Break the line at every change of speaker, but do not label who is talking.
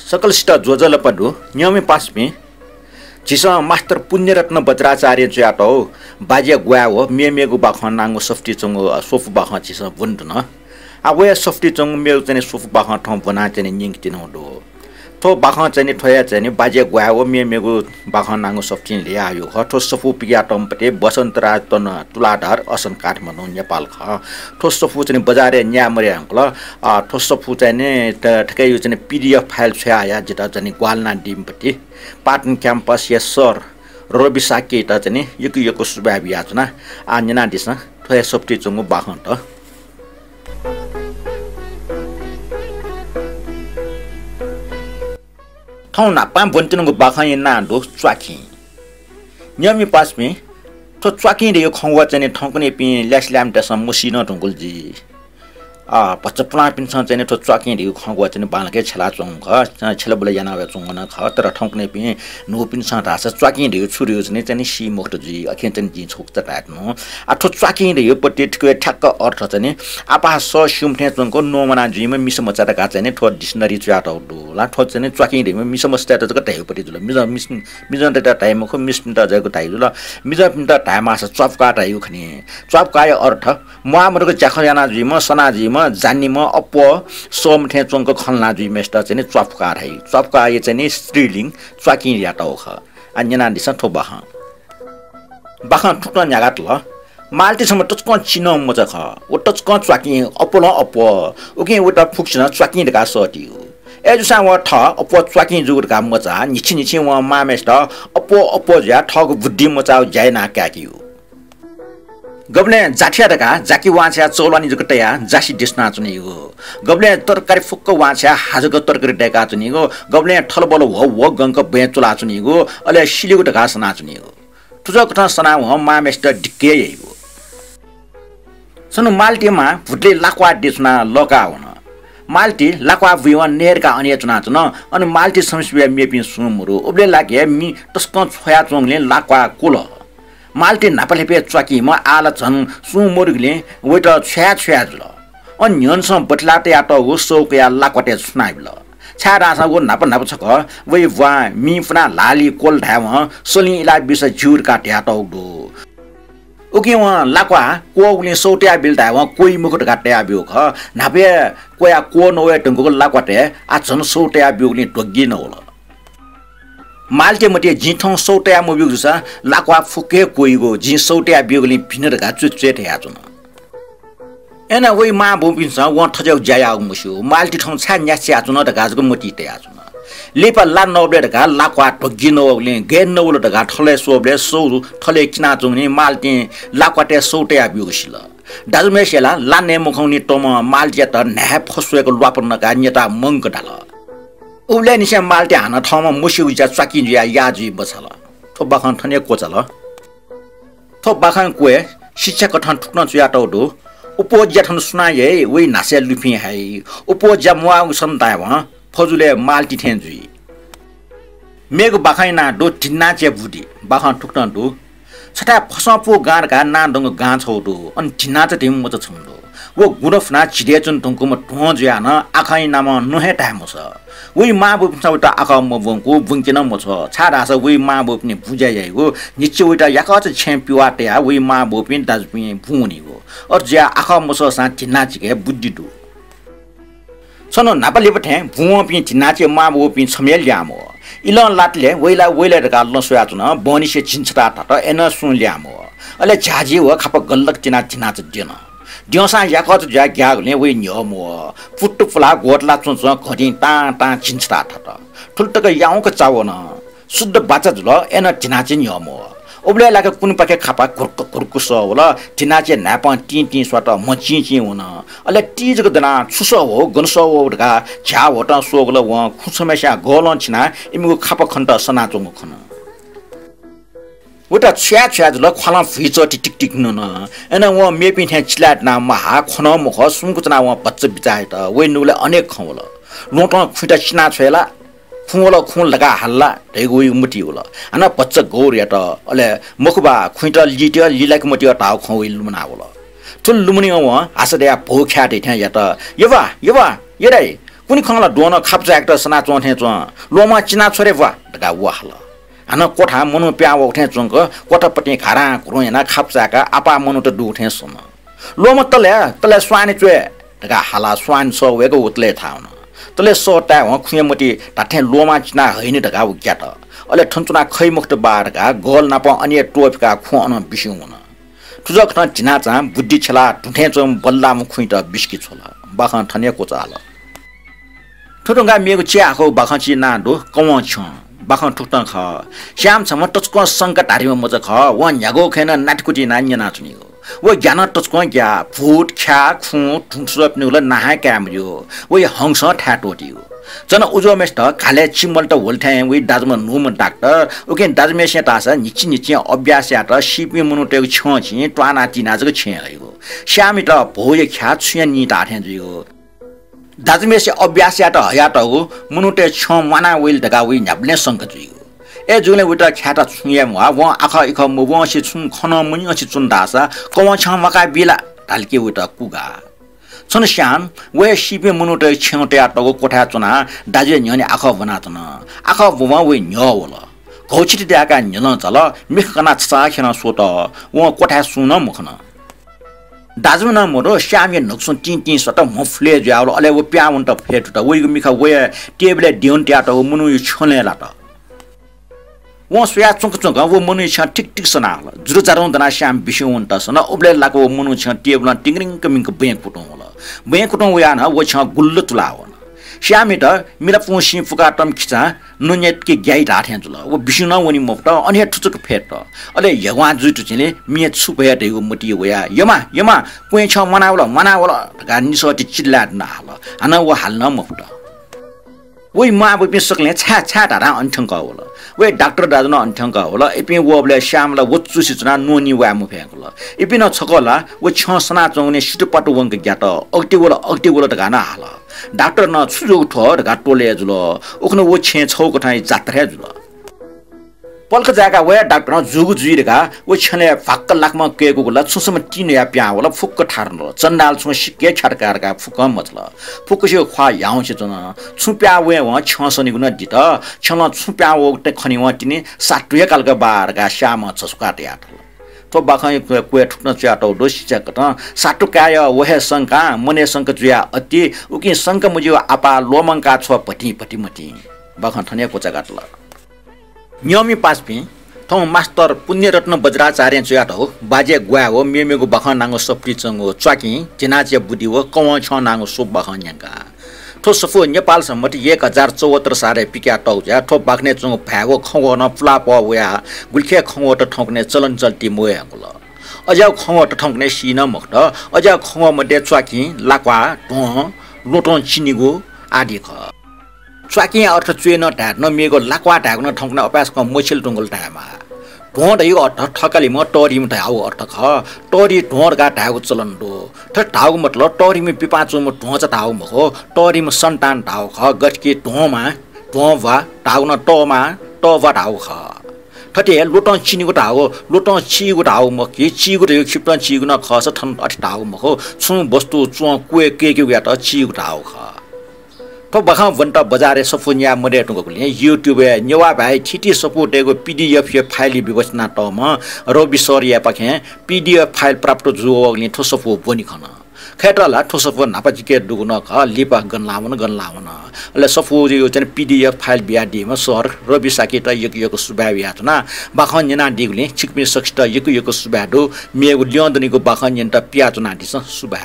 सकल सिट जोजल पडु न्यमी पासमी जिसा मास्टर पुण्य रत्न बज्राचार्य च्याटो बाज्या ग्वाया हो मेमेगु बाखन नांगो सफ्टी चंगो सोफ बाखन जिसा बुन्द न आवे सफ्टी चंग मेउ चाहिँ सोफ बाखन ठं बना चाहिँ निंग तिन दो थो बाखन चाहिँ ठया चाहिँ बाज्या ग्वाया हो मेमेगु बाखन नांगो सफ्टी ल्यायो ह थो सफु पिया टम्पटे बसन्तराज तन तुलाधार असन काठमाडौँ नेपाल ख थो सफु चाहिँ बजारे न्यामरे अंकल थो सफु चाहिँ ठकै यो चाहिँ पीडीएफ फाइल छ्याया जिता चाहिँ ग्वालना डिमपति पाटन क्याम्पस या सर रवि शाक्य त चाहिँ यको सुबाबि याचना आन्जना दिस थोया सफ्टी चंगु बाखन त ठौं नापा बन्तिनुगु बाखन नान्दो च्वाकी न्यमी पासमी तो च्वाकी रे खंवा चाहिँ ठौकने पि ल्यासल्याम तसम मुसिन ढुंगुलजी पचपना पिनसन चाहिँ तो च्वाकी रे खंवा चाहिँ बालके छला चोंग ख छलबले यानावे चोंगन ख तर ठौकने पि नो पिनसन रास च्वाकी रे छुरियो चाहिँ सी मोक्टजी अखेन चाहिँ जी छोक चटाट्नु आठो च्वाकी रे पटेटको ठ्याक्क अर्थ चाहिँ आपा स सुमथे चोंगको नोमना जिम मिसम चटाका चाहिँ ठो डिक्सनरी च्याटौ ला ठो चाहिँ च्वाकी रे मिसम स्ट्याटस को टाइपति जुल मिजन त टाइम खो मिस्न त जको टाइ जुल मिजन त टाइम आस च्वापका टाइ खनि च्वापका अर्थ मुआमरको च्याखयाना जिम सना जिम जान्निम अप सोमथे चोंगको खलना जिम मेस्टा चाहिँ च्वापका है च्वापका ये चाहिँ स्त्रीलिङ च्वाकी याटौ ख अन्यना दिस ठो बाखन ठुक्न न्यागात ल माल्टीसम्म टचक चिनो मच ख ओ टचक च्वाकी अपोलो अप ओके उटा फुक्सन च्वाकी दका सटियो एजुसा व ठ अप च्वाकी जुर का मचा निछि व मामेस्ट अप ज्या ठग बुद्धि मचाउ जायना क्याकियो गबले जाठिया दका जाकी वाछ्या चौलानी जकटया जासी डिस्ना चुनिगो गबले तरकारी फुक्क वाछ्या हाजको तरकारी डेका चुनिगो गबले ठलबल हो गंक बेचुला चुनिगो अले सिलिगो दका सना चुनिगो तुजो कथा सना हो मामेस्ट डिके यगो सनु माल्टीमा भुटले लाक्वा डिस्ना लगा हुन माल्टी लाक्वा विवन नेरका अनि चुना चुन अनि माल्टी समस्या मेपि सुमुरु उबले लागे मि तस्क छोया चोंगले लाक्वा कुल माल्टी नापलेपे च्वाकी म आला छन सुमुरुगले वेट छ्या छ्या जुल अनि न्यनस बटलाटे आट हो सौकया लाक्वाटे सुनाइबल छारासा वो नाप छक वे वा मि फना लाली कोल ढाव सोली इला बिस जुर काट्या टौडो ओके व लाक्वा कोउले सौट्या बिल्टा व कोइ मुकुट काट्या बिउ ख नापे कोया को नवे टंगको लाक्वाटे आ छन सौट्या बिउले टोगी न होला माल्टे मटे जिठौं सौट्या मबिउ जुसा लाक्वा फुके कोइगो जि सौट्या बिउले भिनरका चुचेट याचुन एना वइ मा बोपिन्छ व ठजौ जाया मुसु माल्टी ठौं छा न्यास्या चुन त गाजको मोटी ते याचुन लेपा ला नौबले दका लाक्वा टोगी नौले गेन नौले दका ठले सोबले सौ ठले किना चुनी माल्टी लाक्वाटे सौट्या बिउसिल दाजुमेसेला लाने मुखौनी टोम माल्टे त न्या फसुएको लवापन का नेता मंग डाल उले निसे माल्टे हान ठाउँमा मुसिउजा च्वाकी ज्या याजी बछल थो बाखन ठने कोचल थो बाखन कोए शिक्षा कठन ठुक्न च्याटौ दो उपो ज्याठन सुनाए वे नासे लुफी है उपो जमुआ सन्ताय व फजुले माल्टी थेन्जुई मेगु बाखैना दो टिन्ना चे बुडी बाखन ठुक्न दो छटा फसपो गारका नान्दङ गा छौ दो अनि टिन्ना च टिम मच छन्दो वो गुरफना छिडेचुन टंकुम ठो ज्यान आखै नाम नहे टाइम छ वे मा बुपटा आखा म बंको बुंकिन म छ छाडास वे मा बुपने बुजाइगो निचे उटा याकच छ्याम्पिवाटे वे मा बुपिन दाजपि भुनिगो और ज्या आखा म छ सा टिन्ना चिके बुद्धि दु सनो नापले पठे भुव पि टिन्नाचे मा बुपि छमेल ल्यामो इलन लाटले वेला दका लसया चुन बनिसे छिन्छता तात एन सुन ल्यामो अले झाजी व खप गल्लक टिना च दिन दियोसा याकच ज्या ग्यागले वे न्यमो फुट्टु फुला गोटला चुन्छ घडी ता छिन्छता तात ठुल्टक याउक चावन शुद्ध बाचा जुल एन टिनाचे न्यमो ओबले लाके कुन पाके खापा कुर्कु होला टिनाचे नाप टी स्वत मची हुन अले टीजको दना छुस हो गनस हो ढका झ्या होट सोगल व खुसमेसा गोलन छिना इमगु खापा खन्त सना चोङ खन उटा छ्या जुल खला फिचो टिक टिक न एना व मेपि थे चिलाट ना महा खन मुख सुंकुचना व बच्च बिचाय त वे नुले अनेक खवल लोट खुटा छिना छेला खुला खुन लगा हल्ला ढेगुई मुटी होला अन बच्च गौर या त अले मुखबा खुइटा लिटिया लिलाक मुटी टाउ खवइ लुमना होला थुल लुमनी व आसदया भोख्या दे थे या त यवा येरै पुनि खंगला दोन खाप्चा एक्टर सना चोथे चो लोमा चिना छोरे वा दगा वाहल हाना कोठा मनु प्या उठे चोंक कोठापट्टि खारा कुरोयना खाप्चाका आपा मनु त दुठे सुन लोमा तले स्वानी चोए दगा हाला स्वान सो वेगो उतले थाउन तले सोटा व खुयमति टाठे लोमा चिना हैनि दगा उक्याट अले ठन्चुना खैमुक्त बारका गोल नाप अनि टोपका खुअन बिसिउन तुजक न चिना चा बुद्धि छला ठुठे चोम बल्ला मु खुइट बिस्की छोला बाखन ठने कोचाल ठुटुंगा मेगु चियाको बाखन छि नाडो कव छ बाखन ठुटन ख श्याम छम टचको संकट हारिम मज ख व न्यागो खेन नाटकुटी नान्य नाचुनिगो वो ज्ञान टचको ग्या फुट ख्या खु ठुसप निउल नाहा क्यामरियो वो हंस ठ्याटोटियो जन उजोमेस्ट खाले चिम्बल त होल्ठ्या वे दाजम नुम डाक्टर ओके दाजमेसे तासा निची अभ्यास यात सिपि मुनुटे छछि ट्वाना तिना जग छे आइगो श्यामी त भोय ख्या छ्या नि ताठे जियो दाजमेसे अभ्यास यात हयात हो मुनुटे छ माना वेल दगा वे न्याब्ले संक जियो ए जुले उटा ख्याटा छुया वा व आखा इख मुवसी छु खन मुनि अछि चुन्दासा कव छ मका बिला ढालके उटा कुगा सन श्याम वे सिपे मुनुटे छेउटे आटको कोठा चुना दाजे न्यने आखा बनातन आखा बुवा वे न्यवल घौचिति द्याका न्यन चल मिखना छसा खेन सोत व कोठा सुन मुखन दाजु न मोरो श्याम नक्सुन टिन सत मफले ज्याल अले व प्याउन त फेट त वे मिखा वे टेबले दिउन ट्याटो मुनु छले लाट वो सुया चुंक वो मुनु छ टिक सनाल जुरु जारौं दना श्याम बिसुन त सन उबले लाको मुनु छ टेबल टिंगरिंग कमिंग बें कुटो होला बें कुटो वया न वो छ गुल्ल तुलावन श्यामी त मिरा पुसी फुका टम खिचा नुनेट के ग्याइ राठ्या जुल वो बिसुन वनि मफ्ट अनि ठुचुक फेट अले यवा जुटु छिले मिया छुपया देगो मटी वया यमा कुइ छ मनावला गा निसति चिल्ला नाल अन वो हाल्न मफ्ट वै मा बपि सकले छा धारा अन्ठंका होला वे डाक्टर दाजन अन्ठंका होला एपि वबले श्यामला वच्चु सिचना नोनी वा मु फेकला एपि न छकला वो छ सना चौने सिटपटु वंक ग्याट अक्टिवला त गाना हाल डाक्टर न छुजो ठोर गा टोले जुल उखन वो छे छौ कठाइ जात्रे जुल पल्क जाका वे डाक्टर जुगु जुइरका वो छले फाक्क लाखमा केको गुला छुसम टिन या प्या होला फुक्क ठार्न चन्डाल छु सिके छटकारका फुक्क मछल फुक्क से ख्वा याउ छ जन छुप्या वे व छसनि गुना दित छन छुप्या वो त खनि व तिनी साटुया कालका बारका श्याम छसुकाटे आठल तो बाखै क्वे ठुक्न च्याटो दोसिचा कत साटुकाय वहे संका मने संक जुया अति उकि संक मुजियो आपा लोमंका छ पटी मटी बाखन थने कोचा गाटल न्यमी पासपि थौ मास्टर पुण्य रत्न बज्राचार्य चयाट हो बाजे ग्वाया हो मेमेगो बखन नांगो सप्टी चंगो च्वाकी जिनाचे बुदी हो कव छ नांगो सोप बखन यांका थो सफो नेपाल सम्मति 1074 सारे पिक्या टौजा थो बाख्ने चंगो भागो खंगो न फुला प वया गुल्खे खंगो त ठौकने चलन चल्ती मोया गुल अजाउ खंगो त ठौकने सिन मक्त अजाउ खंगो मध्ये च्वाकी लाक्वा ढो लोटन चिनिगो आदि ख च्वाकी अर्थ चुएन ढाड्न मेगो लाक्वा ढाग्न ठौकन अपासको मोछिल टुंगल ढामा ढोड यो अर्थ ठकाली म टरी म ढाउ अर्थ ख टरी ढोडगा ढाउ चलन दो थ ढाउ मतलब टरी म पिपाचो म ढोच ढाउ म हो टरी म सन्तान ढाउ ख गटकी ढोमा ढोवा ढाउ न टोमा टोवा ढाउ ख थटे लोटन चिनिगो ढाउ लोटन चिगो ढाउ म कि चिगो रे खिप्टन चिगो न खस ठन अठ ढाउ म हो छु वस्तु चुवा कुए के या त चिगो ढाउ ख तो बखा वन्टा बजारे सफुन्या मरेटुको लिए युट्युब नेवा भाइ छिटी सपोटेको पीडीएफ फाइल व्यवस्था तम रवि सरिया पखे पीडीएफ फाइल प्राप्त जुओग्ने ठोसफो बनि खन खेटला ठोसफो नापाजिके दुगुन ख लिपा गनलावन अले सफो यो चाहिँ पीडीएफ फाइल बियाडीमा सर रवि साके त यक सुबाव यातना बखन जना दिगले छिकपि सक्ष्ट यक सुबाडो मेगु ल्यन्दनीको बखन यन्ता पियाचना दिस सुबा